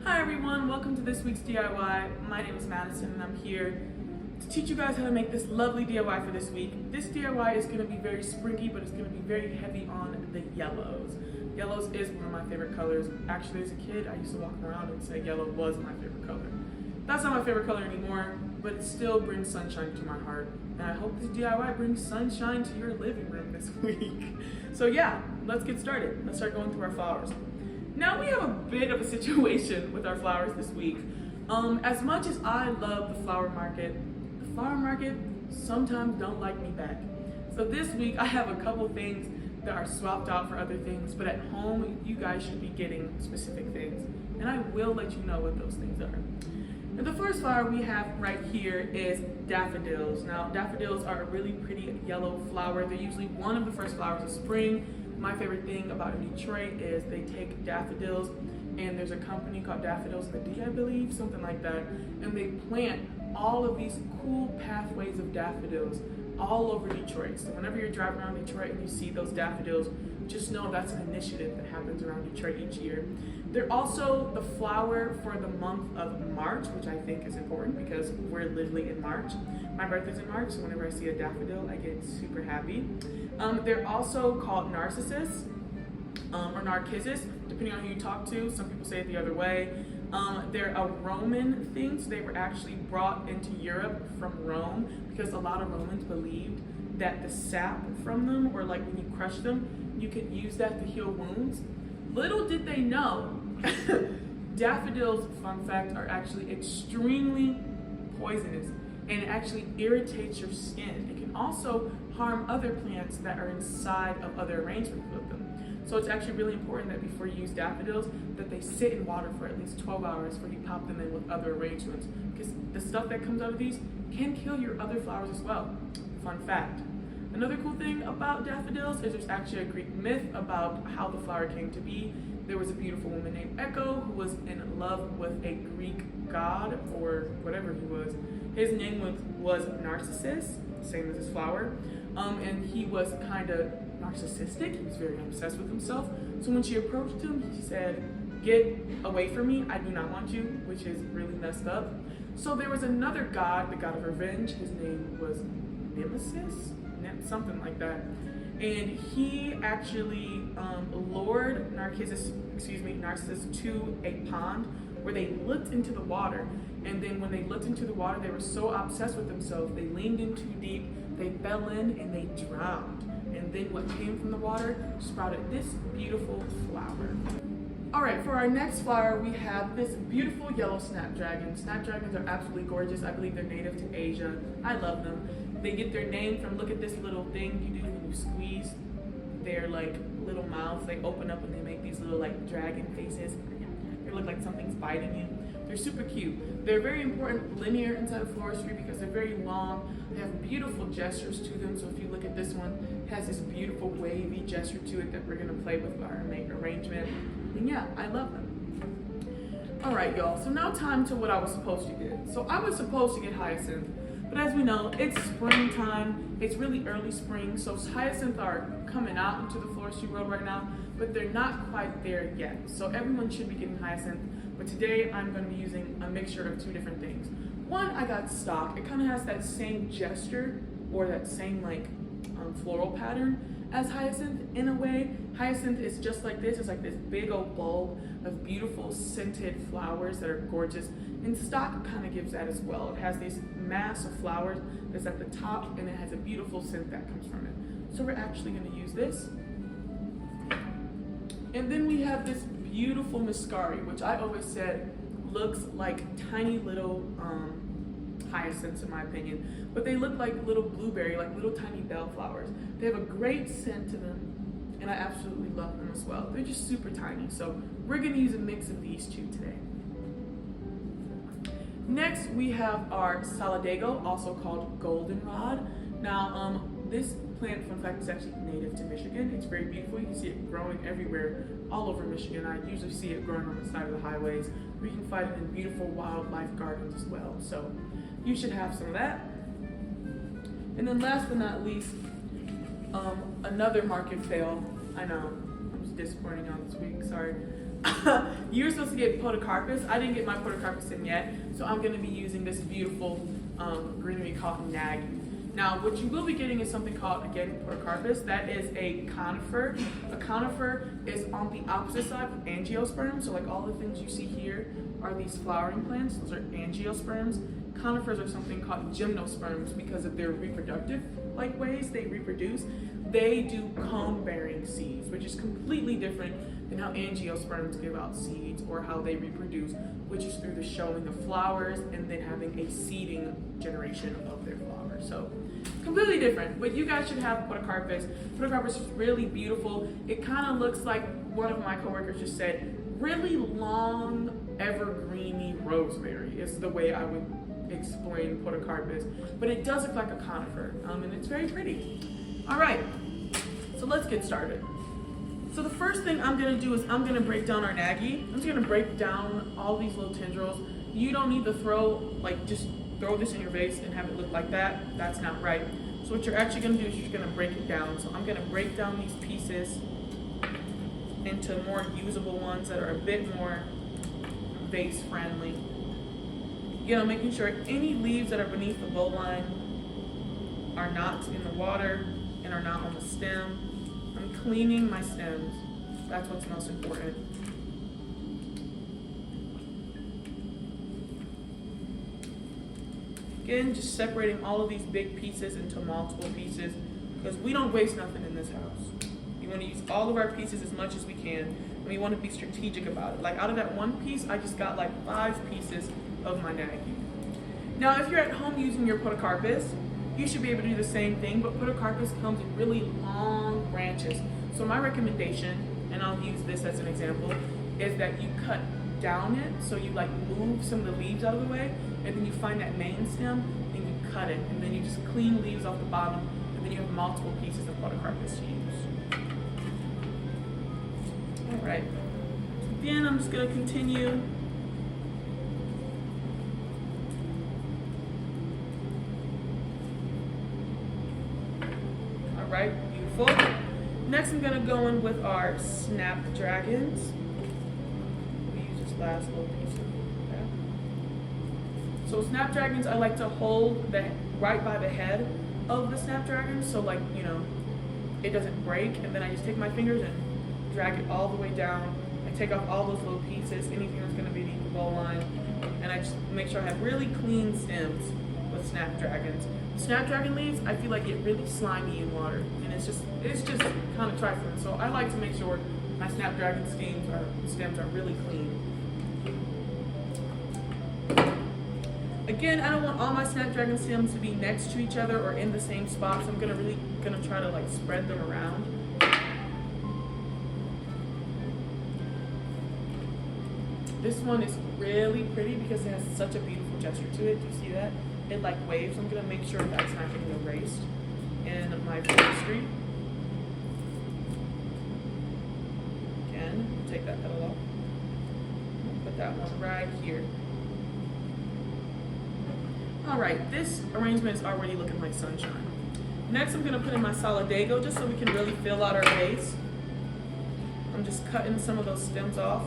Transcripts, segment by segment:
Hi everyone, welcome to this week's DIY. My name is Madison and I'm here to teach you guys how to make this lovely DIY for this week. This DIY is going to be very springy, but it's going to be very heavy on the yellows. Yellows is one of my favorite colors. Actually, as a kid, I used to walk around and say yellow was my favorite color. That's not my favorite color anymore, but it still brings sunshine to my heart. And I hope this DIY brings sunshine to your living room this week. So yeah, let's get started. Let's start going through our flowers. Now we have a bit of a situation with our flowers this week. As much as I love the flower market sometimes don't like me back. So this week I have a couple things that are swapped out for other things, but at home you guys should be getting specific things. And I will let you know what those things are. And the first flower we have right here is daffodils. Now daffodils are a really pretty yellow flower. They're usually one of the first flowers of spring. My favorite thing about Detroit is they take daffodils, and there's a company called Daffodils in the D, I believe, something like that, and they plant all of these cool pathways of daffodils all over Detroit. So whenever you're driving around Detroit and you see those daffodils, just know that's an initiative that happens around Detroit each year. They're also the flower for the month of March, which I think is important because we're literally in March. My birthday's in March, so whenever I see a daffodil, I get super happy. They're also called narcissus or narcissus, depending on who you talk to. Some people say it the other way. They're a Roman thing, so they were actually brought into Europe from Rome because a lot of Romans believed that the sap from them, or like when you crush them, you could use that to heal wounds. Little did they know, daffodils, fun fact, are actually extremely poisonous and it actually irritates your skin. It can also harm other plants that are inside of other arrangements with them. So it's actually really important that before you use daffodils, that they sit in water for at least 12 hours before you pop them in with other arrangements, because the stuff that comes out of these can kill your other flowers as well. Fun fact. Another cool thing about daffodils is there's actually a Greek myth about how the flower came to be. There was a beautiful woman named Echo who was in love with a Greek god, or whatever he was. His name was Narcissus, same as his flower, and he was kind of narcissistic. He was very obsessed with himself. So when she approached him, he said, "Get away from me, I do not want you," which is really messed up. So there was another god, the god of revenge. His name was Nemesis, something like that. And he actually lured Narcissus to a pond where they looked into the water. And then when they looked into the water, they were so obsessed with themselves, they leaned in too deep, they fell in and they drowned. And then what came from the water sprouted this beautiful flower. All right, for our next flower, we have this beautiful yellow snapdragon. Snapdragons are absolutely gorgeous. I believe they're native to Asia. I love them. They get their name from, look at this little thing you do when you squeeze their like little mouths. They open up and they make these little like dragon faces. They look like something's biting you. They're super cute. They're very important linear inside of floristry because they're very long. They have beautiful gestures to them. So if you look at this one, it has this beautiful wavy gesture to it that we're gonna play with our arrangement. And yeah, I love them. All right, y'all, so now time to what I was supposed to get. So I was supposed to get hyacinth, but as we know, it's springtime. It's really early spring, so hyacinth are coming out into the floristry world right now, but they're not quite there yet. So everyone should be getting hyacinth, but today I'm gonna be using a mixture of two different things. One, I got stock. It kind of has that same gesture or that same like floral pattern as hyacinth in a way. Hyacinth is just like this. It's like this big old bulb of beautiful scented flowers that are gorgeous. And stock kind of gives that as well. It has this mass of flowers that's at the top and it has a beautiful scent that comes from it. So we're actually going to use this. And then we have this beautiful muscari, which I always said looks like tiny little hyacinths in my opinion, but they look like little blueberry, like little tiny bellflowers. They have a great scent to them, and I absolutely love them as well. They're just super tiny, so we're gonna use a mix of these two today. Next, we have our solidago, also called goldenrod. Now, this plant, fun fact, is actually native to Michigan. It's very beautiful. You can see it growing everywhere, all over Michigan. I usually see it growing on the side of the highways. We can find it in beautiful wildlife gardens as well. So you should have some of that. And then last but not least, another market fail. I know, I'm just disappointing y'all this week, sorry. You're supposed to get podocarpus. I didn't get my podocarpus in yet, so I'm going to be using this beautiful green we call Nagy. Now, what you will be getting is something called, again, podocarpus. That is a conifer. A conifer is on the opposite side of angiosperms. So like all the things you see here are these flowering plants. Those are angiosperms. Conifers are something called gymnosperms because of their reproductive ways they reproduce. They do cone-bearing seeds, which is completely different than how angiosperms give out seeds or how they reproduce, which is through the showing of flowers and then having a seeding generation of their flowers. So completely different, but you guys should have podocarpus. Podocarpus is really beautiful. It kind of looks like one of my coworkers just said, really long, evergreeny rosemary is the way I would explain podocarpus, but it does look like a conifer, and it's very pretty. All right, so let's get started. So the first thing I'm gonna do is I'm gonna break down our Nagy. I'm just gonna break down all these little tendrils. You don't need to just throw this in your vase and have it look like that. That's not right. So what you're actually gonna do is you're gonna break it down. So I'm gonna break down these pieces into more usable ones that are a bit more vase friendly. Making sure any leaves that are beneath the bowline are not in the water and are not on the stem. I'm cleaning my stems. That's what's most important. Again, just separating all of these big pieces into multiple pieces because we don't waste nothing in this house. We want to use all of our pieces as much as we can, and we want to be strategic about it. Like out of that one piece, I just got like 5 pieces of my Nagy. Now, if you're at home using your podocarpus, you should be able to do the same thing, but podocarpus comes in really long branches. So my recommendation, and I'll use this as an example, is that you cut down it, so you move some of the leaves out of the way, and then you find that main stem, and you cut it, and then you just clean leaves off the bottom, and then you have multiple pieces of podocarpus to use. All right, then I'm just gonna continue. Right, beautiful. Next, I'm gonna go in with our snapdragons. We use this last little piece of that. So snapdragons, I like to hold right by the head of the snapdragon, so it doesn't break. And then I just take my fingers and drag it all the way down. I take off all those little pieces, anything that's gonna be beneath the bowl line, and I just make sure I have really clean stems with snapdragons. Snapdragon leaves, I feel like get really slimy in water, and it's just kind of trifling. So I like to make sure my snapdragon stems are really clean. Again, I don't want all my snapdragon stems to be next to each other or in the same spot, so I'm gonna try to spread them around. This one is really pretty because it has such a beautiful gesture to it. Do you see that? It waves. I'm gonna make sure that's not getting erased in my forestry. Again, take that petal off. Put that one right here. All right, this arrangement is already looking like sunshine. Next, I'm gonna put in my solidago just so we can really fill out our base. I'm just cutting some of those stems off,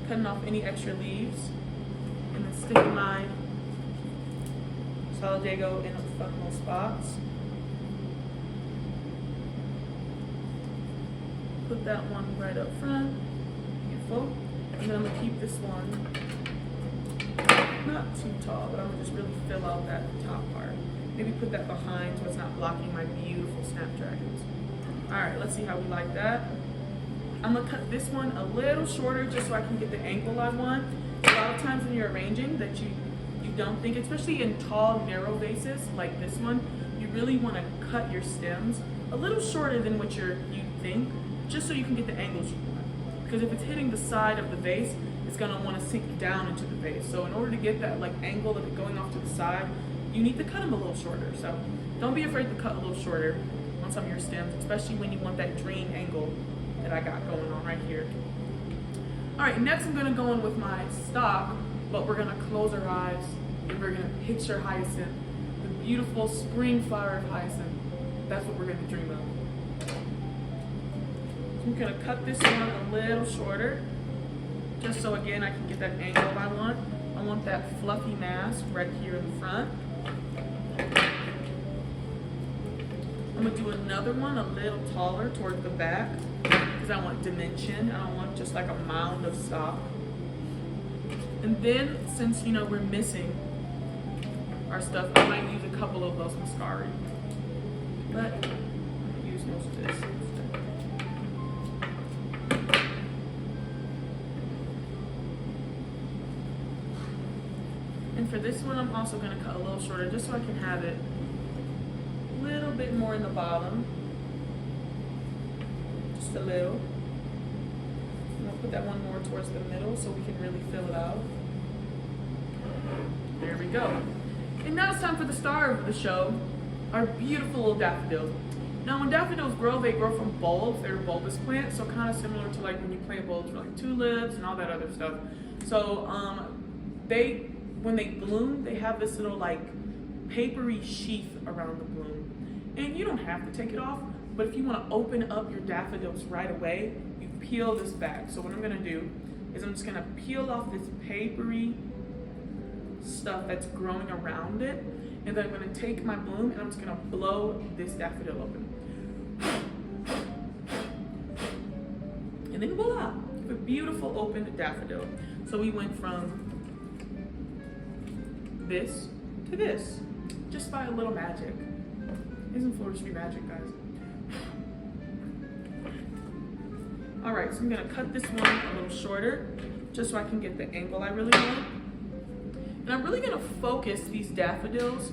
cutting off any extra leaves, and then sticking my solidago in the fun little spots. Put that one right up front. Beautiful. And then I'm gonna keep this one not too tall, but I'm gonna just really fill out that top part. Maybe put that behind so it's not blocking my beautiful snapdragons. All right, let's see how we like that. I'm gonna cut this one a little shorter just so I can get the angle I want. A lot of times when you're arranging that you don't think, especially in tall, narrow vases like this one, you really want to cut your stems a little shorter than what you think, just so you can get the angles you want. Because if it's hitting the side of the vase, it's going to want to sink down into the vase. So in order to get that angle of it going off to the side, you need to cut them a little shorter. So don't be afraid to cut a little shorter on some of your stems, especially when you want that dream angle that I got going on right here. All right, next I'm going to go in with my stock, but we're going to close our eyes and we're going to picture hyacinth, the beautiful spring flower of hyacinth. That's what we're going to dream of. So I'm going to cut this one a little shorter. just so again I can get that angle I want. I want that fluffy mask right here in the front. I'm gonna do another one a little taller towards the back because I want dimension. I don't want just like a mound of stock. And then since you know we're missing our stuff, I might use a couple of those mascara. But I'm gonna use most of this instead. And for this one, I'm also gonna cut a little shorter just so I can have it a little bit more in the bottom. Just a little. I'm gonna put that one more towards the middle so we can really fill it out. There we go. And now it's time for the star of the show, our beautiful little daffodils. Now when daffodils grow, they grow from bulbs. They're bulbous plants, so kind of similar to like when you plant bulbs for like tulips and all that other stuff. So when they bloom, they have this little like papery sheath around the bloom. And you don't have to take it off, but if you want to open up your daffodils right away, you peel this back. So what I'm gonna do is I'm just gonna peel off this papery stuff that's growing around it, and then I'm gonna take my bloom and I'm just gonna blow this daffodil open. And then voila, a beautiful open daffodil. So we went from this to this, just by a little magic. Isn't floristry magic, guys? All right, so I'm gonna cut this one a little shorter, just so I can get the angle I really want. And I'm really gonna focus these daffodils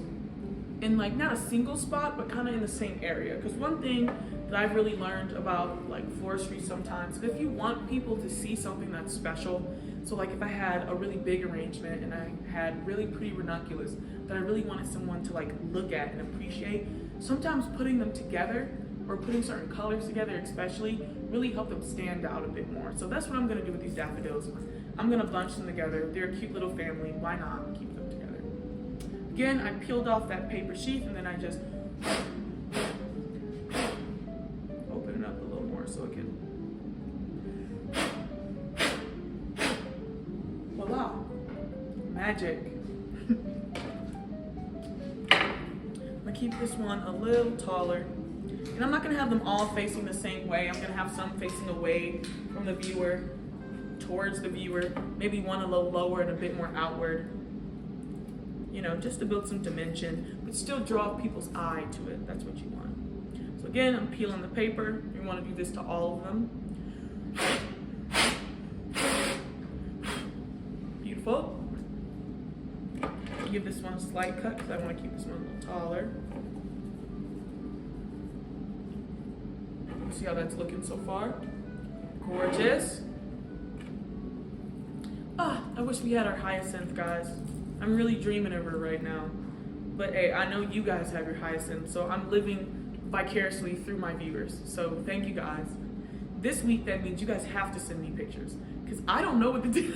in like not a single spot, but kind of in the same area. Because one thing that I've really learned about like floristry sometimes, if you want people to see something that's special, so like if I had a really big arrangement and I had really pretty ranunculus that I really wanted someone to like look at and appreciate, sometimes putting them together or putting certain colors together especially really help them stand out a bit more. So that's what I'm gonna do with these daffodils. I'm gonna bunch them together. They're a cute little family. Why not keep them together? Again, I peeled off that paper sheath and then I just open it up a little more so it can. Voila, magic. I'm gonna keep this one a little taller. And I'm not gonna have them all facing the same way. I'm gonna have some facing away from the viewer, towards the viewer, maybe one a little lower and a bit more outward, you know, just to build some dimension, but still draw people's eye to it. That's what you want. So again, I'm peeling the paper. You want to do this to all of them. Beautiful. Give this one a slight cut because I want to keep this one a little taller. See how that's looking so far? Gorgeous. Ah, I wish we had our hyacinth, guys. I'm really dreaming of her right now. But hey, I know you guys have your hyacinth, so I'm living vicariously through my viewers. So thank you guys. This week, that means you guys have to send me pictures because I don't know what to do.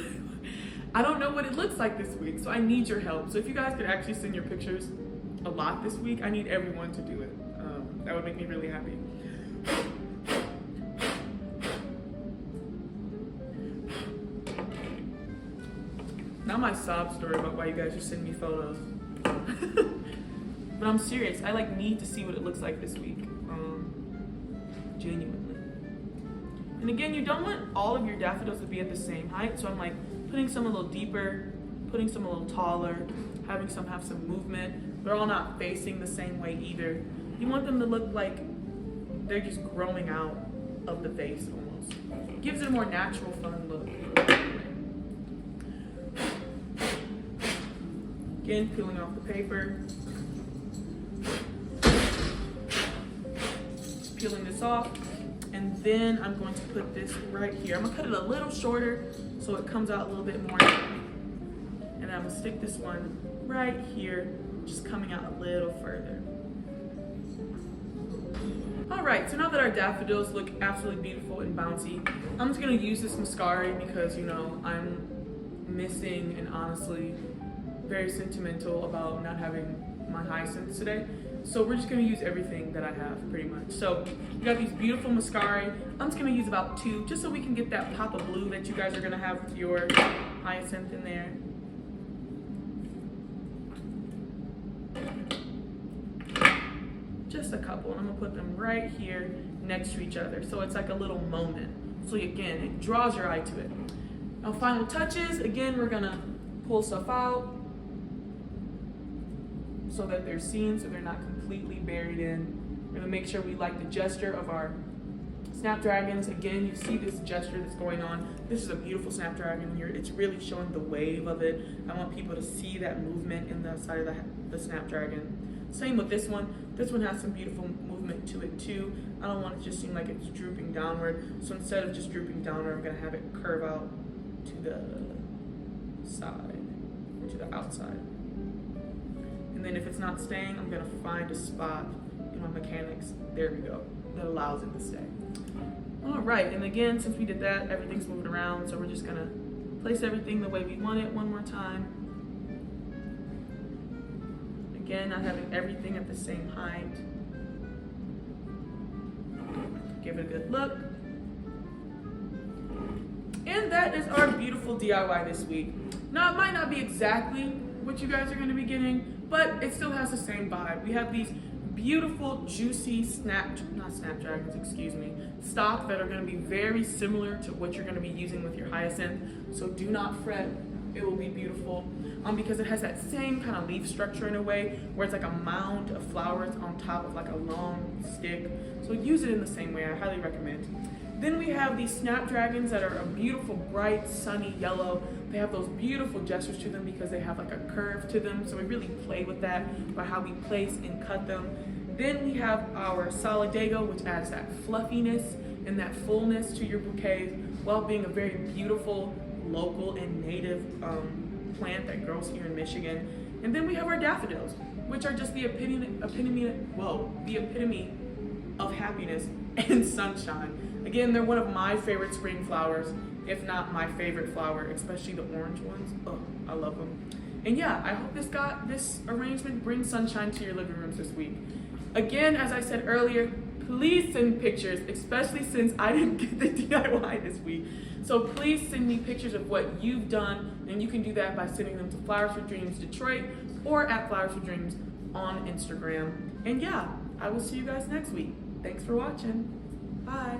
I don't know what it looks like this week, so I need your help. So if you guys could actually send your pictures a lot this week, I need everyone to do it. That would make me really happy. Now my sob story about why you guys just send me photos. But I'm serious, I like need to see what it looks like this week. Genuinely. And again, you don't want all of your daffodils to be at the same height, so I'm like putting some a little deeper, putting some a little taller, having some have some movement. They're all not facing the same way either. You want them to look like they're just growing out of the vase almost. Gives it a more natural, fun look. Again, peeling off the paper. Just peeling this off. And then I'm going to put this right here. I'm gonna cut it a little shorter so it comes out a little bit more. And I'm gonna stick this one right here, just coming out a little further. All right, so now that our daffodils look absolutely beautiful and bouncy, I'm just gonna use this mascara because, you know, I'm missing and honestly very sentimental about not having my hyacinths today. So we're just gonna use everything that I have pretty much. So we got these beautiful mascara. I'm just gonna use about 2 just so we can get that pop of blue that you guys are gonna have with your hyacinth in there. Just a couple, and I'm gonna put them right here next to each other. So it's like a little moment. So again, it draws your eye to it. Now final touches, again, we're gonna pull stuff out so that they're seen, so they're not completely buried in. We're gonna make sure we like the gesture of our snapdragons. Again, you see this gesture that's going on. This is a beautiful snapdragon. It's really showing the wave of it. I want people to see that movement in the side of the snapdragon. Same with this one. This one has some beautiful movement to it too. I don't want it to just seem like it's drooping downward. So instead of just drooping downward, I'm gonna have it curve out to the side, or to the outside. And then if it's not staying, I'm gonna find a spot in my mechanics, there we go, that allows it to stay. All right, and again, since we did that, everything's moving around, so we're just gonna place everything the way we want it one more time. Again, not having everything at the same height. Give it a good look. And that is our beautiful DIY this week. Now, it might not be exactly what you guys are gonna be getting, but it still has the same vibe. We have these beautiful, juicy stock that are gonna be very similar to what you're gonna be using with your hyacinth. So do not fret, it will be beautiful. Because it has that same kind of leaf structure in a way, where it's like a mound of flowers on top of like a long stick. So use it in the same way, I highly recommend. Then we have these snapdragons that are a beautiful, bright, sunny yellow. They have those beautiful gestures to them because they have like a curve to them. So we really play with that by how we place and cut them. Then we have our solidago, which adds that fluffiness and that fullness to your bouquets while being a very beautiful, local and native plant that grows here in Michigan. And then we have our daffodils, which are just the epitome of happiness and sunshine. Again, they're one of my favorite spring flowers, if not my favorite flower, especially the orange ones. Oh, I love them. And yeah, I hope this arrangement brings sunshine to your living rooms this week. Again, as I said earlier, please send pictures, especially since I didn't get the DIY this week. So please send me pictures of what you've done, and you can do that by sending them to Flowers for Dreams Detroit or at Flowers for Dreams on Instagram. And yeah, I will see you guys next week. Thanks for watching. Bye.